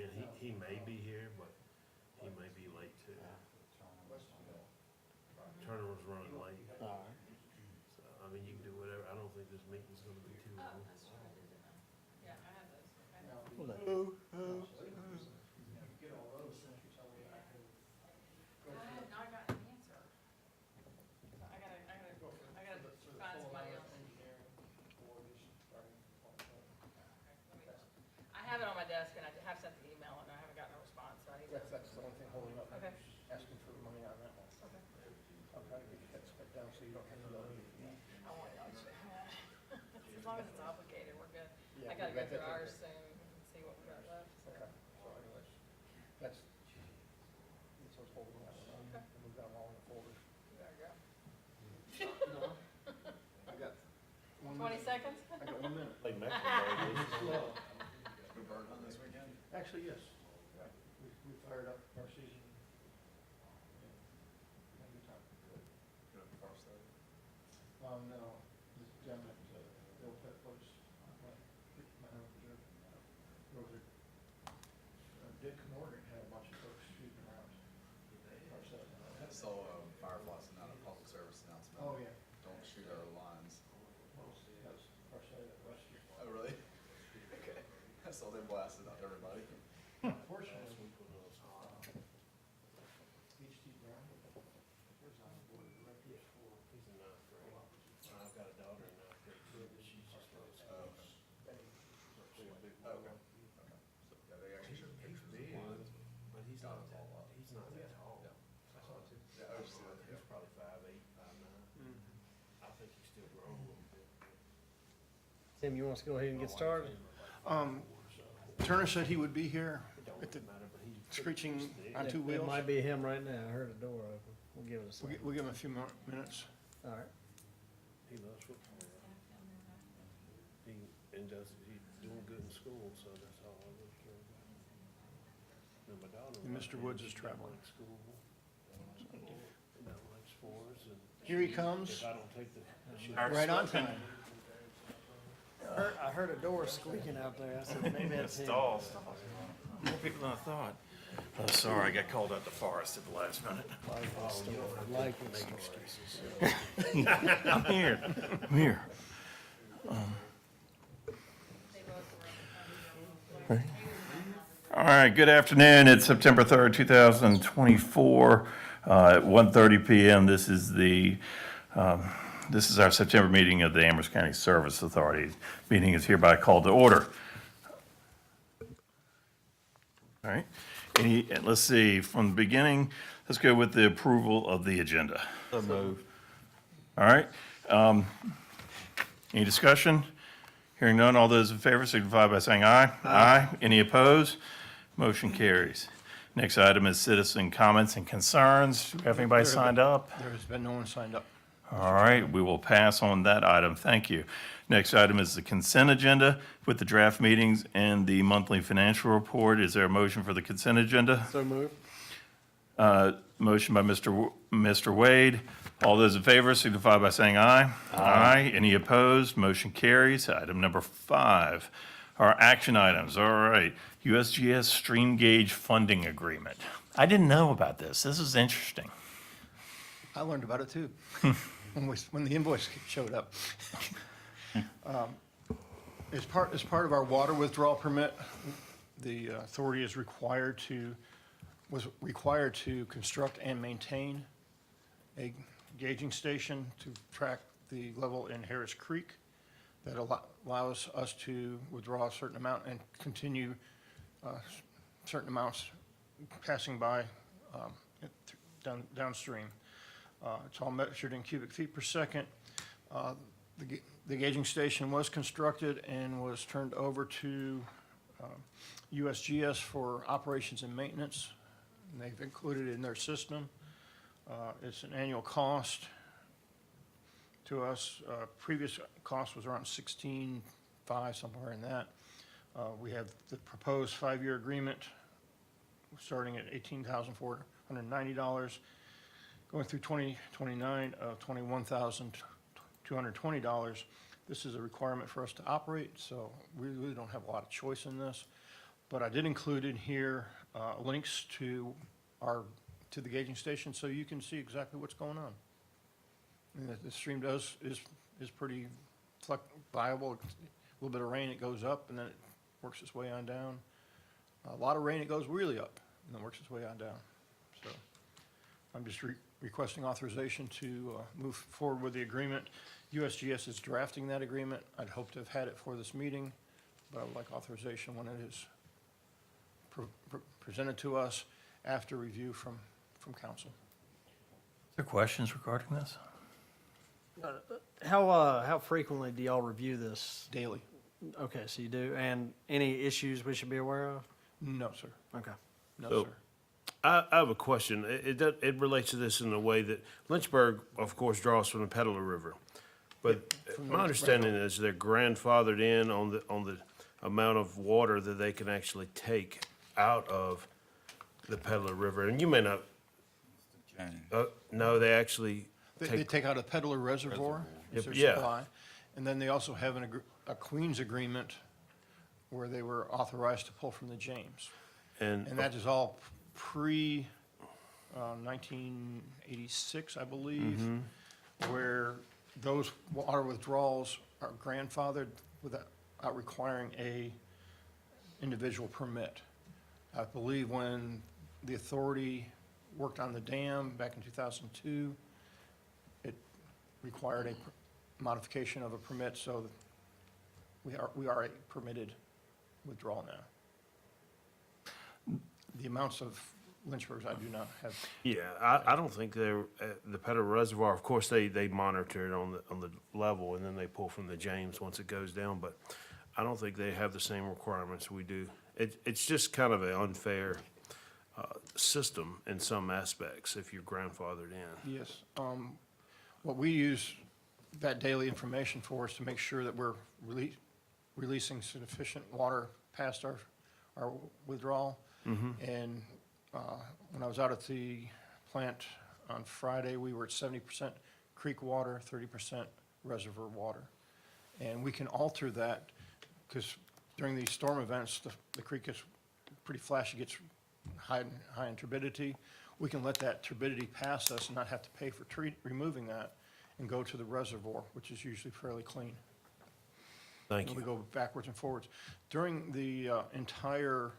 again, he may be here, but he may be late too. Turner was running late, All right. so, I mean, you can do whatever, I don't think this meeting's gonna be too long. That's true, I didn't know. Yeah, I have those, okay. Well, that- I have not gotten an answer. So I gotta find somebody else. I have it on my desk and I have sent the email and I haven't gotten a response, so I need to. That's the only thing holding up, Okay. asking for money on that one. Okay. I'll try to get that spec down so you don't have to go in. I want to, as long as it's obligated, we're good. Yeah, I gotta go that's- through that's- ours soon and see what we got left, so. Okay, so anyways, that's what's holding that one up. Okay. And we've got them all in the folders. There you go. I got 1 20 minute. seconds? I got 1 minute. Like Mecklenburg, Go bird hunt this weekend? Actually, yes. We fired up our season. Yeah. Had a good time. Get up far side. No, this down at Bill Pett Place, my home preserve. Over there. Dick Morgan had a bunch of folks shooting around. Far side. I saw Firefly send out a public service announcement. Oh, yeah. Don't shoot our lines. That was far side of West Street. Oh, really? Okay. I saw them blasting out everybody. Unfortunately, we put those hot. H.T. Brown was on the board of directors for. He's in ninth grade. I've got a daughter in ninth grade too, but she's just not school. She's a big boy. Okay. Okay. So, yeah, they actually showed He's pictures of big, lines. but he's Got not him that, all up. he's not that tall. Yeah. I saw it too. Yeah, I was just seeing He's that. probably 5'8", 5'9". I think he's still growing a little bit. Tim, you want us to go ahead and get started? Turner said he would be here It don't at the really matter, but he's screeching stick. on two It wheels. might be him right now. I heard a door open. We'll give it a We'll second. we'll give him a few more minutes. All right. He loves football. And he's doing good in school, so that's all I really care about. And my daughter. And Mr. Woods is she doesn't traveling. like school. And that likes sports and. Here he comes. If I don't take the. Right on time. I heard a door squeaking out there. I said, maybe that's him. More people than I thought. Oh, sorry, I got called out to forest at the last minute. Like this story. I'm here. I'm here. All right, good afternoon. It's September 3rd, 2024, at 1:30 p.m. This is our September meeting of the Amherst County Service Authority. Meeting is hereby called to order. All right, let's see, from the beginning, let's go with the approval of the agenda. So moved. All right, any discussion? Hearing none, all those in favor signify by saying aye. Aye. Any opposed? Motion carries. Next item is citizen comments and concerns. Do we have anybody signed up? There has been no one signed up. All right, we will pass on that item. Thank you. Next item is the consent agenda with the draft meetings and the monthly financial report. Is there a motion for the consent agenda? So moved. Motion by Mr. Wade. All those in favor signify by saying aye. Aye. Any opposed? Motion carries. Item number 5, our action items. All right, USGS stream gauge funding agreement. I didn't know about this. This is interesting. I learned about it too, when the invoice showed up. As part of our water withdrawal permit, the authority was required to construct and maintain a gauging station to track the level in Harris Creek that allows us to withdraw a certain amount and continue certain amounts passing by downstream. It's all measured in cubic feet per second. The gauging station was constructed and was turned over to USGS for operations and maintenance. And they've included it in their system. It's an annual cost to us. Previous cost was around $16,500, somewhere in that. We have the proposed 5-year agreement starting at $18,490, going through 2029 of $21,220. This is a requirement for us to operate, so we really don't have a lot of choice in this. But I did include in here links to to the gauging station so you can see exactly what's going on. And the stream is pretty viable. A little bit of rain, it goes up, and then it works its way on down. A lot of rain, it goes really up, and then works its way on down. So I'm just requesting authorization to move forward with the agreement. USGS is drafting that agreement. I'd hope to have had it for this meeting, but I would like authorization when it is presented to us after review from council. Are there questions regarding this? How frequently do y'all review this? Daily? Okay, so you do, and any issues we should be aware of? No, sir. Okay. No, So- sir. I have a question. It relates to this in a way that Lynchburg, of course, draws from the Peddler River. But from my the- understanding is they're grandfathered in on the amount of water that they can actually take out of the Peddler River. And you may not, no, they actually They take out a Peddler Reservoir as their Yeah. supply, and then they also have a Queens agreement where they were authorized to pull from the James. and And that is all pre 1986, I believe, where those water withdrawals are grandfathered without requiring a individual permit. I believe when the authority worked on the dam back in 2002, it required a modification of a permit, so that we are a permitted withdrawal now. The amounts of Lynchburgs I do not have. Yeah, I don't think they're, the Peddler Reservoir, of course, they monitor it on the level, and then they pull from the James once it goes down, but I don't think they have the same requirements we do. It's just kind of an unfair system in some aspects if you're grandfathered in. Yes. What we use that daily information for is to make sure that we're releasing sufficient water past our withdrawal. And when I was out at the plant on Friday, we were at 70% creek water, 30% reservoir water. And we can alter that because during these storm events, the creek gets pretty flashy, gets high in turbidity. We can let that turbidity pass us and not have to pay for removing that and go to the reservoir, which is usually fairly clean. Thank And we you. go backwards and forwards. During the entire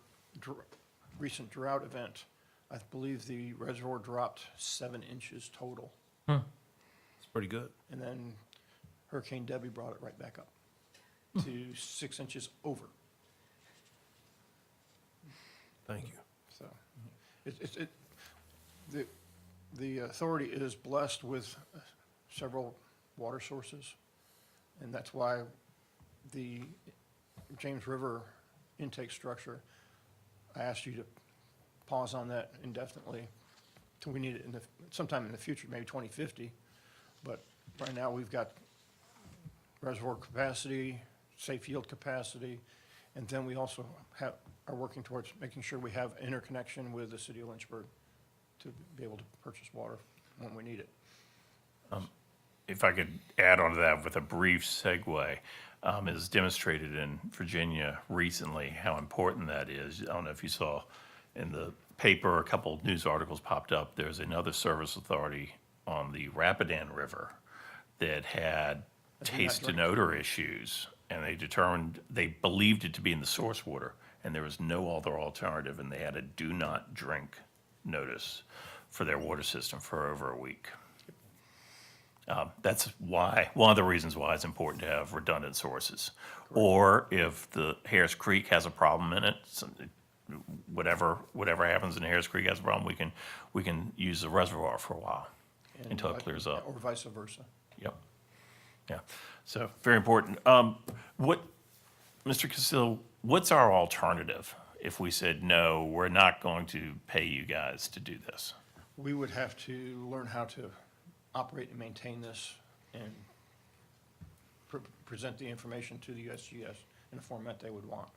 recent drought event, I believe the reservoir dropped 7 inches total. It's pretty good. And then Hurricane Debbie brought it right back up to 6 inches over. Thank you. So the authority is blessed with several water sources, and that's why the James River intake structure, I asked you to pause on that indefinitely till we need it sometime in the future, maybe 2050. But right now, we've got reservoir capacity, safe yield capacity, and then we also are working towards making sure we have interconnection with the city of Lynchburg to be able to purchase water when we need it. If I could add on to that with a brief segue, is demonstrated in Virginia recently how important that is. I don't know if you saw in the paper, a couple of news articles popped up. There's another service authority on the Rapidan River that had taste and odor issues, and they believed it to be in the source water, and there was no other alternative, and they had a do not drink notice for their water system for over a week. That's why, one of the reasons why it's important to have redundant sources. Or if the Harris Creek has a problem in it, whatever happens in Harris Creek has a problem, we can use the reservoir for a while until it clears up. Or vice versa. Yep. Yeah. So very important. Mr. Castillo, what's our alternative if we said, no, we're not going to pay you guys to do this? We would have to learn how to operate and maintain this and present the information to the USGS in a format they would want.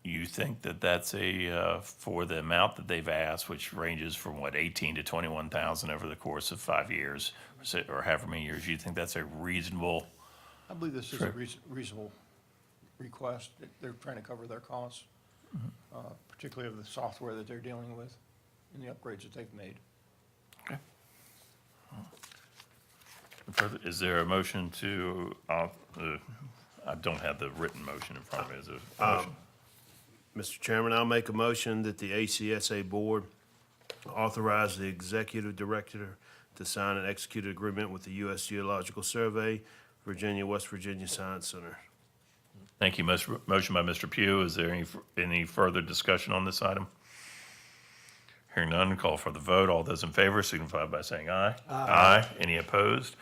You think that that's for the amount that they've asked, which ranges from what, 18 to 21,000 over the course of 5 years, or however many years, you think that's a reasonable? I believe this is a reasonable request. They're trying to cover their costs, particularly of the software that they're dealing with and the upgrades that they've made. Okay. Further, is there a motion to, I don't have the written motion in front of me. Is there a motion? Mr. Chairman, I'll make a motion that the ACSA Board authorize the Executive Director to sign and execute an agreement with the U.S. Geological Survey, Virginia, West Virginia Science Center. Thank you. Motion by Mr. Pugh. Is there any further discussion on this item? Hearing none, call for the vote. All those in favor signify by saying aye. Aye. Any opposed?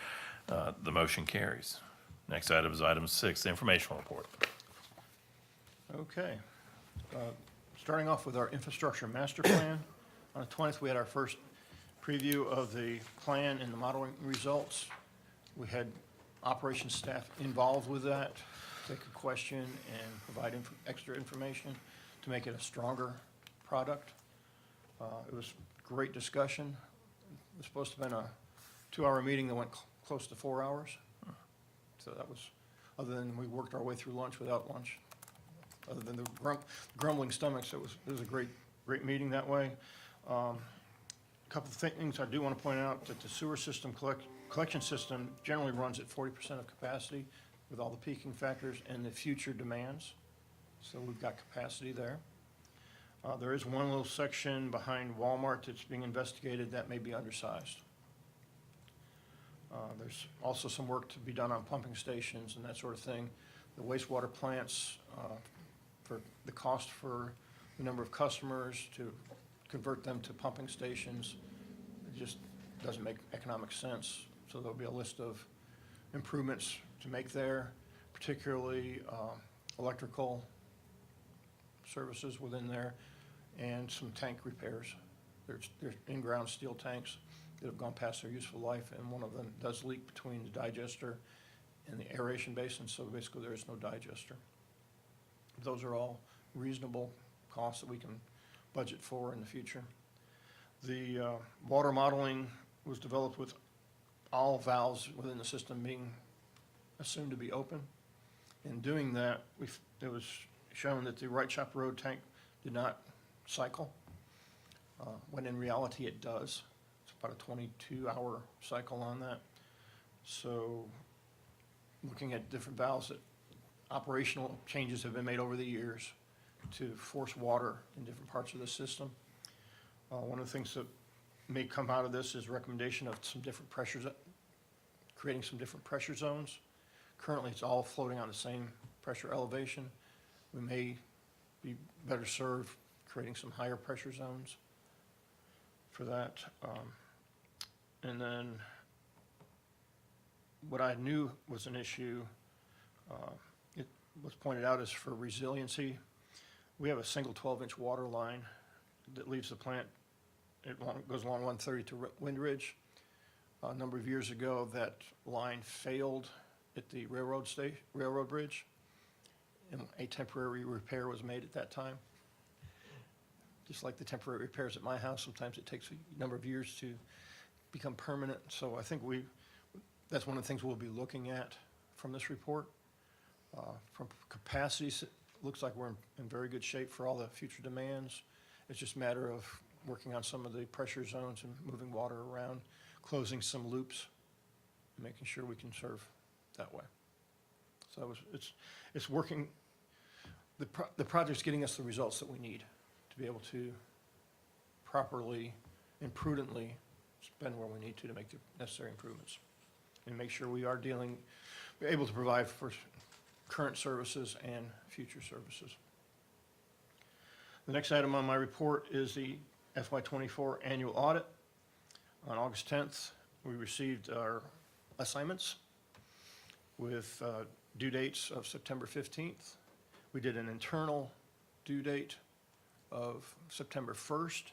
The motion carries. Next item is item 6, the informational report. Okay. Starting off with our infrastructure master plan. On the 20th, we had our first preview of the plan and the modeling results. We had operations staff involved with that, take a question and provide extra information to make it a stronger product. It was great discussion. It was supposed to have been a 2-hour meeting that went close to 4 hours. So that was, other than we worked our way through lunch without lunch. Other than the grumbling stomachs, it was a great meeting that way. A couple of things I do want to point out, that the sewer system collection system generally runs at 40% of capacity with all the peaking factors and the future demands. So we've got capacity there. There is one little section behind Walmart that's being investigated that may be undersized. There's also some work to be done on pumping stations and that sort of thing. The wastewater plants, for the cost for the number of customers to convert them to pumping stations, it just doesn't make economic sense. So there'll be a list of improvements to make there, particularly electrical services within there and some tank repairs. There's in-ground steel tanks that have gone past their useful life, and one of them does leak between the digester and the aeration basin, so basically there is no digester. Those are all reasonable costs that we can budget for in the future. The water modeling was developed with all valves within the system being assumed to be open. In doing that, it was shown that the Right Shop Road tank did not cycle, when in reality it does. It's about a 22-hour cycle on that. So looking at different valves, that operational changes have been made over the years to force water in different parts of the system. One of the things that may come out of this is recommendation of some different pressures, creating some different pressure zones. Currently, it's all floating on the same pressure elevation. We may be better served creating some higher pressure zones for that. And then what I knew was an issue, it was pointed out, is for resiliency. We have a single 12-inch water line that leaves the plant. It goes along 130 to Wind Ridge. A number of years ago, that line failed at the railroad bridge, and a temporary repair was made at that time. Just like the temporary repairs at my house, sometimes it takes a number of years to become permanent. So I think that's one of the things we'll be looking at from this report. From capacities, it looks like we're in very good shape for all the future demands. It's just a matter of working on some of the pressure zones and moving water around, closing some loops, and making sure we can serve that way. So it's working. The project's getting us the results that we need to be able to properly and prudently spend where we need to make the necessary improvements and make sure we are able to provide for current services and future services. The next item on my report is the FY24 annual audit. On August 10th, we received our assignments with due dates of September 15th. We did an internal due date of September 1st.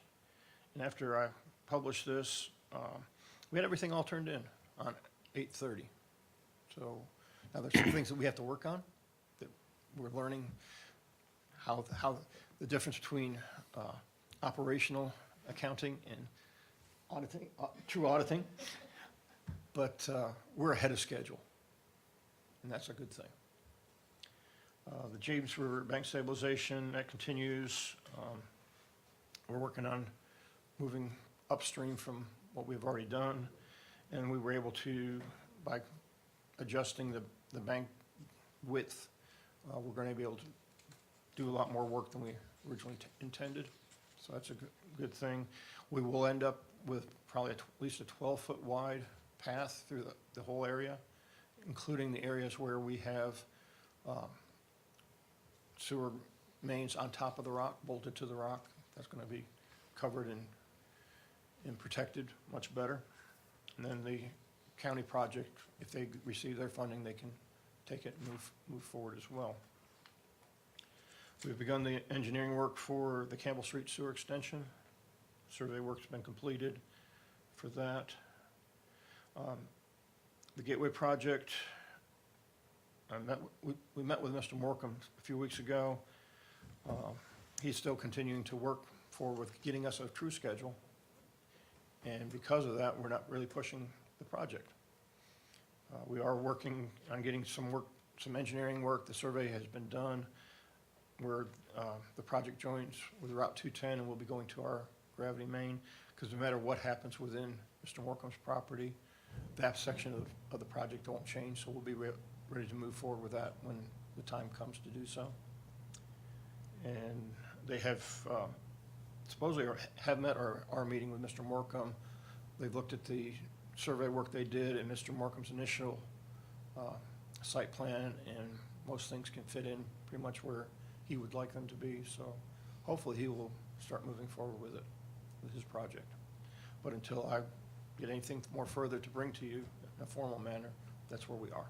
And after I published this, we had everything all turned in on 8/30. So now there's some things that we have to work on, that we're learning how the difference between operational accounting and auditing, true auditing. But we're ahead of schedule, and that's a good thing. The James River Bank stabilization, that continues. We're working on moving upstream from what we've already done, and we were able to, by adjusting the bank width, we're going to be able to do a lot more work than we originally intended, so that's a good thing. We will end up with probably at least a 12-foot wide path through the whole area, including the areas where we have sewer mains on top of the rock, bolted to the rock. That's going to be covered and protected much better. And then the county project, if they receive their funding, they can take it and move forward as well. We've begun the engineering work for the Campbell Street Sewer Extension. Survey work's been completed for that. The Gateway Project, we met with Mr. Morcom a few weeks ago. He's still continuing to work forward with getting us a true schedule. And because of that, we're not really pushing the project. We are working on getting some engineering work. The survey has been done where the project joins with Route 210 and we'll be going to our gravity main, because no matter what happens within Mr. Morcom's property, that section of the project won't change, so we'll be ready to move forward with that when the time comes to do so. And they have supposedly have met our meeting with Mr. Morcom. They've looked at the survey work they did and Mr. Morcom's initial site plan, and most things can fit in pretty much where he would like them to be. So hopefully he will start moving forward with it, with his project. But until I get anything more further to bring to you in a formal manner, that's where we are.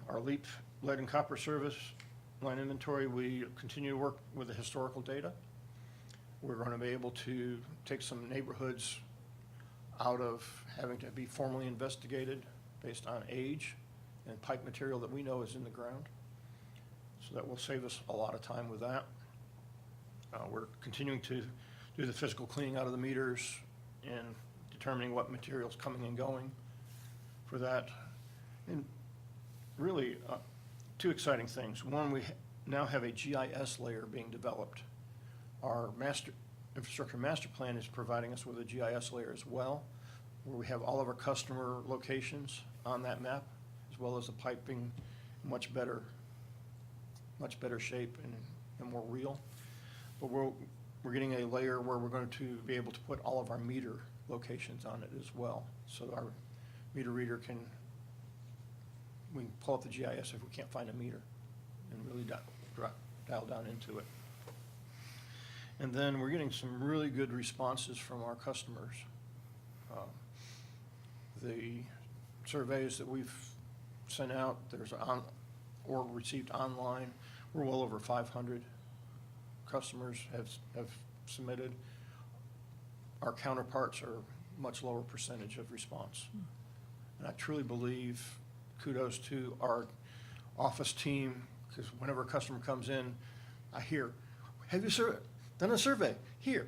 Our LEAP lead and copper service line inventory, we continue to work with the historical data. We're going to be able to take some neighborhoods out of having to be formally investigated based on age and pipe material that we know is in the ground. So that will save us a lot of time with that. We're continuing to do the physical cleaning out of the meters and determining what material's coming and going for that. And really, two exciting things. One, we now have a GIS layer being developed. Our infrastructure master plan is providing us with a GIS layer as well, where we have all of our customer locations on that map, as well as the piping much better shape and more real. But we're getting a layer where we're going to be able to put all of our meter locations on it as well. So our meter reader we can pull up the GIS if we can't find a meter and really dial down into it. And then we're getting some really good responses from our customers. The surveys that we've sent out, or received online, we're well over 500 customers have submitted. Our counterparts are much lower percentage of response. And I truly believe, kudos to our office team, because whenever a customer comes in, I hear, have you done a survey? Here,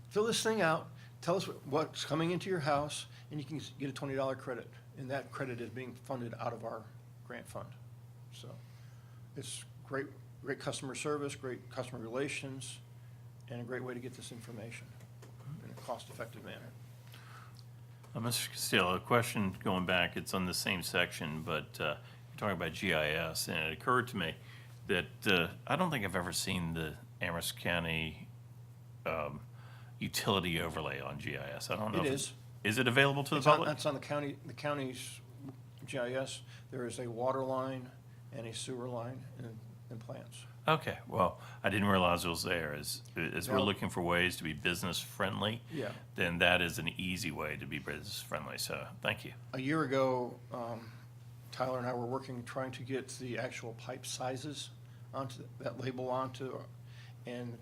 fill this thing out, tell us what's coming into your house, and you can get a $20 credit. And that credit is being funded out of our grant fund. So it's great customer service, great customer relations, and a great way to get this information in a cost-effective manner. Mr. Castillo, a question going back, it's on the same section, but you're talking about GIS, and it occurred to me that I don't think I've ever seen the Amherst County utility overlay on GIS. I don't know. It is. Is it available to the It's on- public? That's on the county's GIS. There is a water line and a sewer line and plants. Okay, well, I didn't realize it was there. As we're No. looking for ways to be business-friendly, Yeah. then that is an easy way to be business-friendly, so thank you. A year ago, Tyler and I were working, trying to get the actual pipe sizes onto, that label onto, and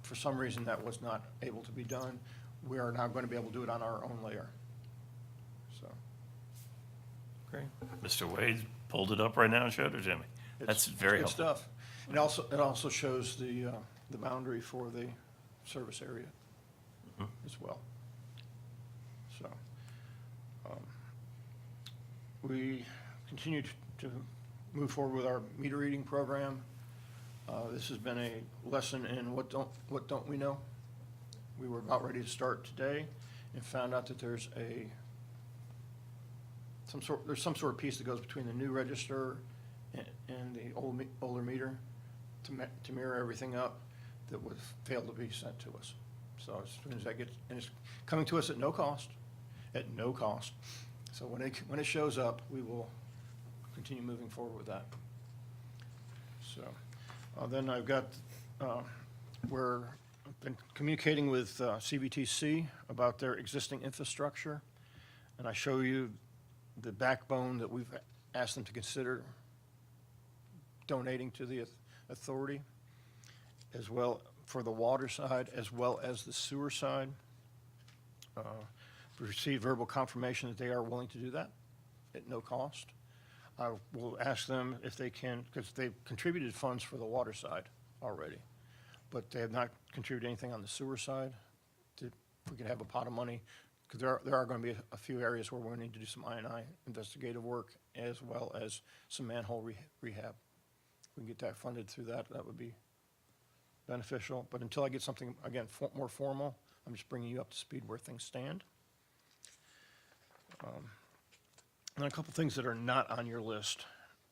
for some reason that was not able to be done. We are now going to be able to do it on our own layer. So Great. Mr. Wade pulled it up right now and showed it to me. That's very good helpful. stuff. And it also shows the boundary for the service area as well. So we continue to move forward with our meter reading program. This has been a lesson in what don't we know. We were about ready to start today and found out that there's some sort of piece that goes between the new register and the older meter to mirror everything up that would fail to be sent to us. So as soon as that gets, and it's coming to us at no cost. So when it shows up, we will continue moving forward with that. So, then I've got, I've been communicating with CVTC about their existing infrastructure, and I show you the backbone that we've asked them to consider donating to the authority, as well for the water side, as well as the sewer side. We received verbal confirmation that they are willing to do that at no cost. I will ask them if they can, because they've contributed funds for the water side already, but they have not contributed anything on the sewer side. If we could have a pot of money, because there are going to be a few areas where we need to do some I&I investigative work, as well as some manhole rehab. If we can get that funded through that, that would be beneficial. But until I get something, again, more formal, I'm just bringing you up to speed where things stand. And a couple things that are not on your list.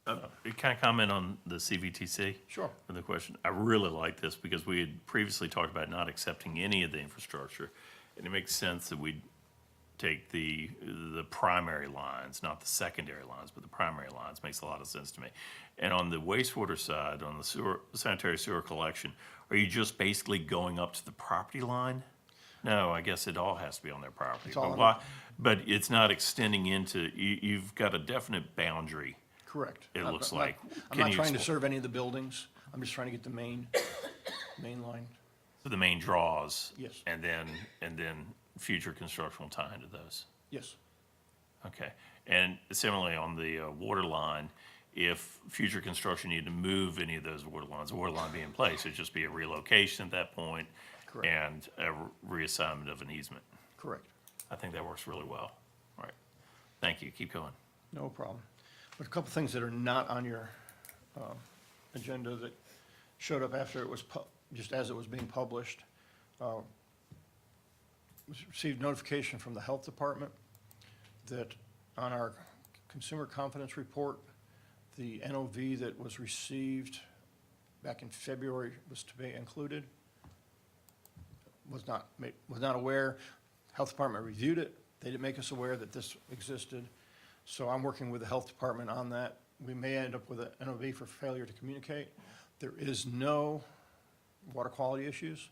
Can I comment on the CVTC? Sure. For the question, I really like this because we had previously talked about not accepting any of the infrastructure. And it makes sense that we take the primary lines, not the secondary lines, but the primary lines. Makes a lot of sense to me. And on the wastewater side, on the sanitary sewer collection, are you just basically going up to the property line? No, I guess it all has to be on their property. It's all But on why, but it's not extending into, you've got a definite boundary. Correct. It looks I'm like. I'm Can not you trying to expl- serve any of the buildings. I'm just trying to get the main line. The main draws. Yes. And then future construction will tie into those. Yes. Okay. And similarly on the water line, if future construction needed to move any of those water lines, the water line be in place, it'd just be a relocation at that point. Correct. And a reassignment of an easement. Correct. I think that works really well. All right. Thank you. Keep going. No problem. But a couple things that are not on your agenda that showed up after it was, just as it was being published. We received notification from the Health Department that on our Consumer Confidence Report, the NOV that was received back in February was to be included. Was not aware. Health Department reviewed it. They didn't make us aware that this existed. So I'm working with the Health Department on that. We may end up with an NOV for failure to communicate. There is no water quality issues.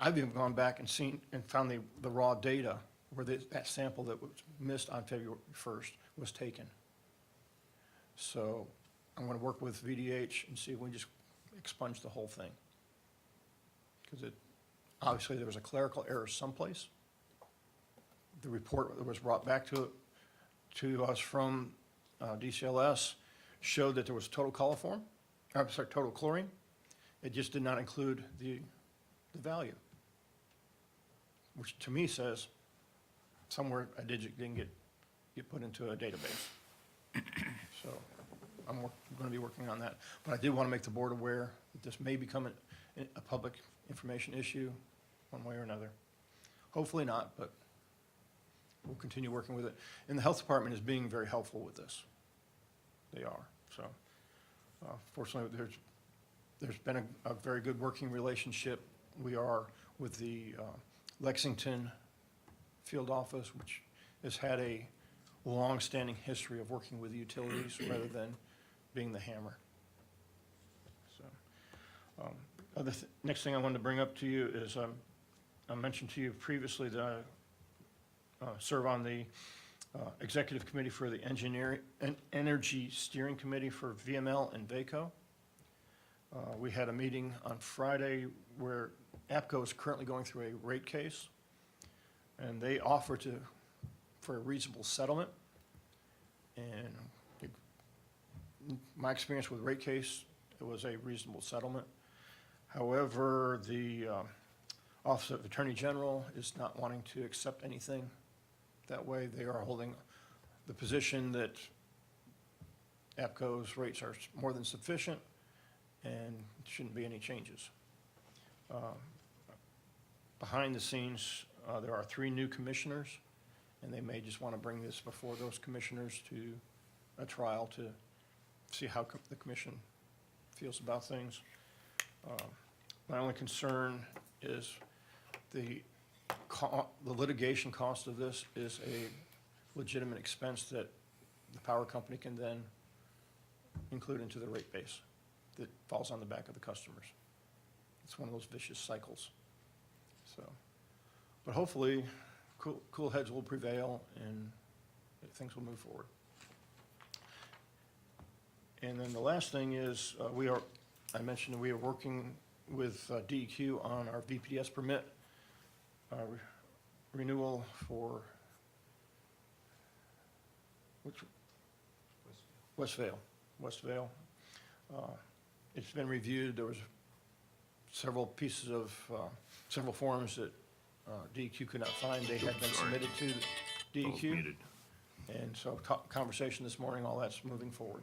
I've even gone back and seen and found the raw data where that sample that was missed on February 1st was taken. So I'm going to work with VDH and see if we just expunge the whole thing. Because obviously there was a clerical error someplace. The report that was brought back to us from DCLS showed that there was total total chlorine. It just did not include the value, which to me says somewhere a digit didn't get put into a database. So I'm going to be working on that. But I did want to make the board aware that this may become a public information issue one way or another. Hopefully not, but we'll continue working with it. And the Health Department is being very helpful with this. They are. So fortunately, there's been a very good working relationship. We are with the Lexington field office, which has had a long-standing history of working with utilities rather than being the hammer. So, next thing I wanted to bring up to you is I mentioned to you previously that I serve on the executive committee for the Energy Steering Committee for VML and VACO. We had a meeting on Friday where APCO is currently going through a rate case, and they offer for a reasonable settlement. And my experience with rate case, it was a reasonable settlement. However, the Office of Attorney General is not wanting to accept anything that way. They are holding the position that APCO's rates are more than sufficient and shouldn't be any changes. Behind the scenes, there are 3 new commissioners, and they may just want to bring this before those commissioners to a trial to see how the commission feels about things. My only concern is the litigation cost of this is a legitimate expense that the power company can then include into the rate base that falls on the back of the customers. It's one of those vicious cycles. So, but hopefully, cool heads will prevail and things will move forward. And then the last thing is, I mentioned that we are working with DEQ on our VPDS permit renewal for, Westvale. It's been reviewed. There was several pieces of, several forms that DEQ could not find. They had been submitted to Both DEQ. muted. And so conversation this morning, all that's moving forward.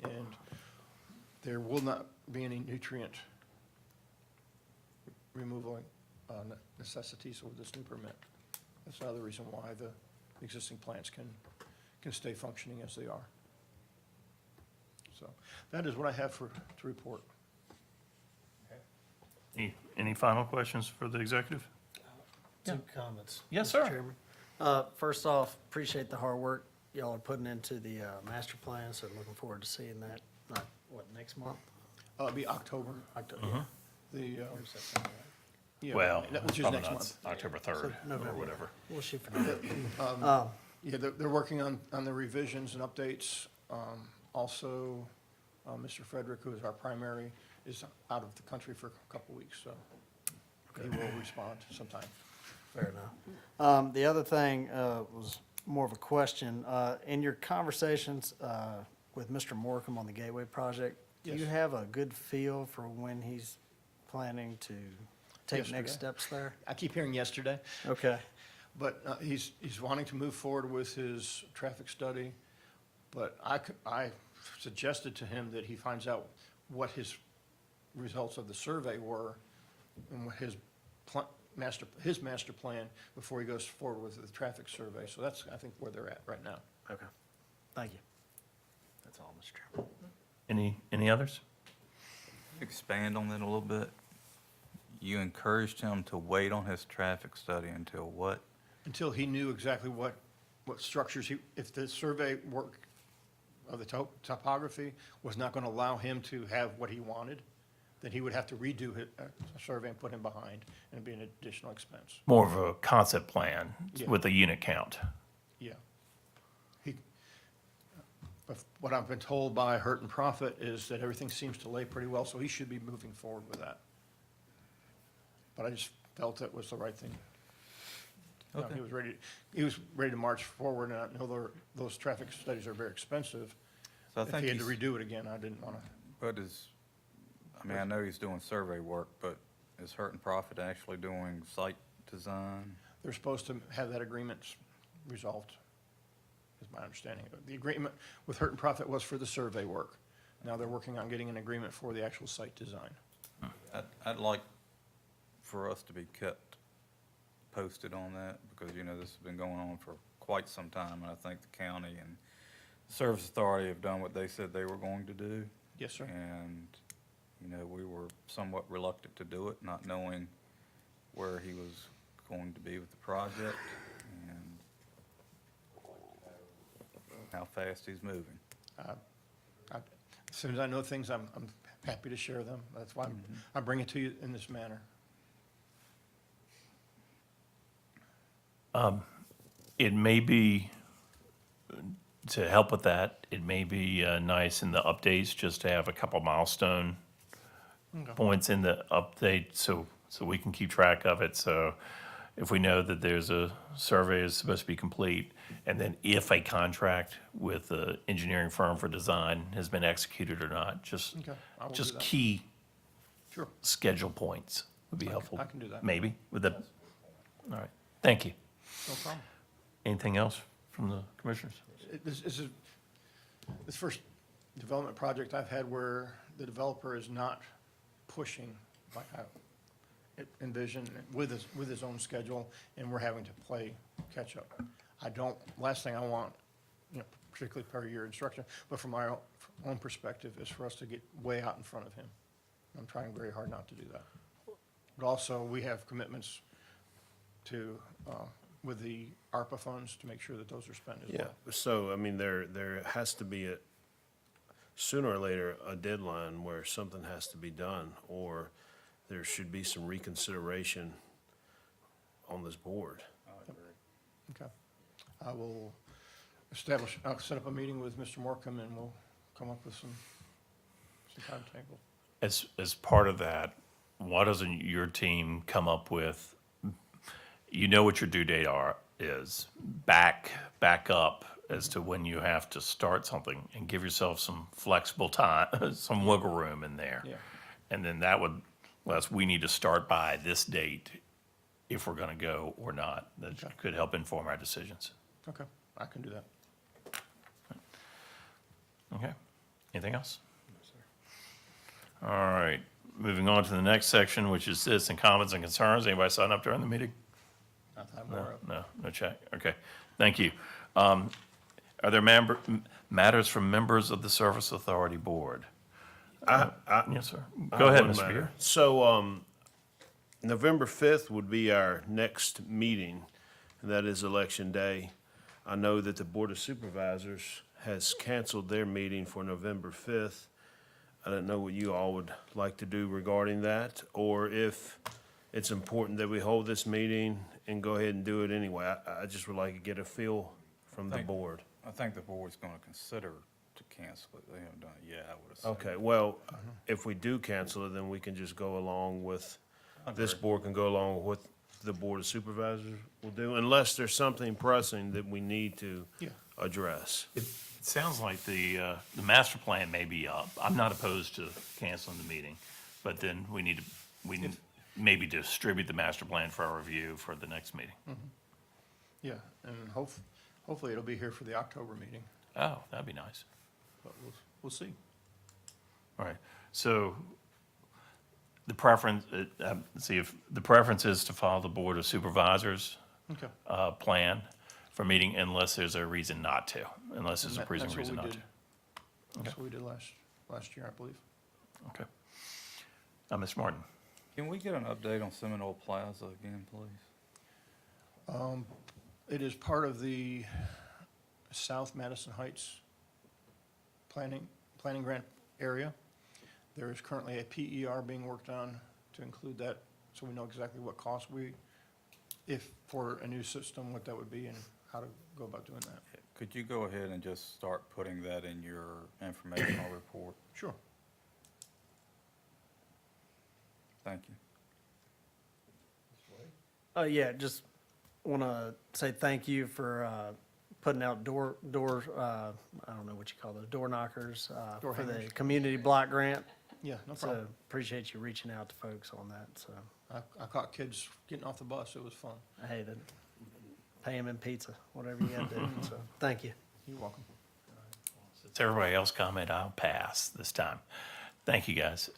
And there will not be any nutrient removal necessities with this new permit. That's another reason why the existing plants can stay functioning as they are. So that is what I have to report. Any final questions for the executive? Two comments. Yes, Mr. sir. Chairman. First off, appreciate the hard work y'all are putting into the master plan, so looking forward to seeing that, next month? It'll be October. October. The, Where's that thing at? yeah, Well, which is probably next not month. October So 3rd or November. whatever. We'll shoot for that. Yeah, they're working on the revisions and updates. Also, Mr. Frederick, who is our primary, is out of the country for a couple weeks, so he will respond sometime. Fair enough. The other thing was more of a question. In your conversations with Mr. Morcom on the Gateway project, do you Yes. have a good feel for when he's planning to take next Yesterday. steps there? I keep hearing yesterday, Okay. but he's wanting to move forward with his traffic study. But I suggested to him that he finds out what his results of the survey were and what his master plan before he goes forward with the traffic survey. So that's, I think, where they're at right now. Okay. Thank you. That's all, Mr. Chairman. Any others? Expand on that a little bit. You encouraged him to wait on his traffic study until what? Until he knew exactly what structures if the survey work of the topography was not going to allow him to have what he wanted, then he would have to redo a survey and put him behind, and it'd be an additional expense. More of a concept plan Yeah. with a unit count. Yeah. But what I've been told by Hurt and Profit is that everything seems to lay pretty well, so he should be moving forward with that. But I just felt it was the right thing. Okay. He was ready to march forward, and I know those traffic studies are very expensive. So I If think he had to he's, redo it again, I didn't want to. but I mean, I know he's doing survey work, but is Hurt and Profit actually doing site design? They're supposed to have that agreement resolved, is my understanding. The agreement with Hurt and Profit was for the survey work. Now they're working on getting an agreement for the actual site design. I'd like for us to be kept posted on that, because, you know, this has been going on for quite some time, and I think the county and the Service Authority have done what they said they were going to do. Yes, sir. And, you know, we were somewhat reluctant to do it, not knowing where he was going to be with the project and how fast he's moving. As soon as I know things, I'm happy to share them. That's why I bring it to you in this manner. It may be, to help with that, it may be nice in the updates just to have a couple milestone points in the update so we can keep track of it. So if we know that there's a survey is supposed to be complete, and then if a contract with the engineering firm for design has been executed or not, just, Okay, I will do just that. key Sure. schedule points would be helpful. I can do that. Maybe, with the, all right, thank you. No problem. Anything else from the commissioners? This is, this first development project I've had where the developer is not pushing like I envisioned with his own schedule, and we're having to play catch up. Last thing I want, particularly per your instruction, but from my own perspective, is for us to get way out in front of him. I'm trying very hard not to do that. But also, we have commitments to, with the ARPA funds, to make sure that those are spent as Yeah, well. so, I mean, there has to be sooner or later, a deadline where something has to be done, or there should be some reconsideration on this board. Okay. I'll set up a meeting with Mr. Morcom, and we'll come up with some timetable. As part of that, why doesn't your team come up with, you know what your due date is, back up as to when you have to start something, and give yourself some flexible time, some wiggle room in there. Yeah. And then that would, we need to start by this date if we're gonna go or not. That Okay. could help inform our decisions. Okay, I can do that. Okay, anything else? All right, moving on to the next section, which is citizen comments and concerns. Anybody sign up during the meeting? Not that I'm aware of. No check. Okay, thank you. Are there matters from members of the Service Authority Board? Yes, sir. Go ahead, Mr. Beer. So, November 5th would be our next meeting, and that is Election Day. I know that the Board of Supervisors has canceled their meeting for November 5th. I don't know what you all would like to do regarding that, or if it's important that we hold this meeting and go ahead and do it anyway. I just would like to get a feel from the board. I think the board's gonna consider to cancel it. They haven't done it yet, I would assume. Okay, well, if we do cancel it, then we can just go along with, this board can go along with what the Board of Supervisors will do, unless there's something pressing that we need to Yeah. address. It sounds like the master plan may be up. I'm not opposed to canceling the meeting, but then we maybe distribute the master plan for our review for the next meeting. Yeah, and hopefully it'll be here for the October meeting, Oh, that'd be nice. but we'll see. All right, so the preference, see if the preference is to follow the Board of Supervisors Okay. plan for meeting unless there's a reason not to, unless there's a That's reason what reason we not did. to. That's what we did last year, I believe. Okay. Ms. Martin? Can we get an update on Seminole Plaza again, please? It is part of the South Madison Heights planning grant area. There is currently a PER being worked on to include that, so we know exactly what cost if for a new system, what that would be and how to go about doing that. Could you go ahead and just start putting that in your informational report? Sure. Thank you. Yeah, just want to say thank you for putting out door, I don't know what you call those, door knockers Door for the hangers. community block grant. Yeah, no So problem. appreciate you reaching out to folks on that, so, I caught kids getting off the bus. It was fun. hey, pay them in pizza, whatever you got to do, so, thank you. You're welcome. Since everybody else commented, I'll pass this time. Thank you, guys.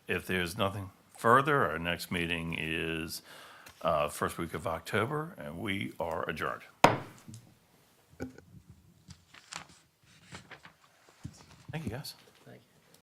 If there's nothing further, our next meeting is first week of October, and we are adjourned. Thank you, guys.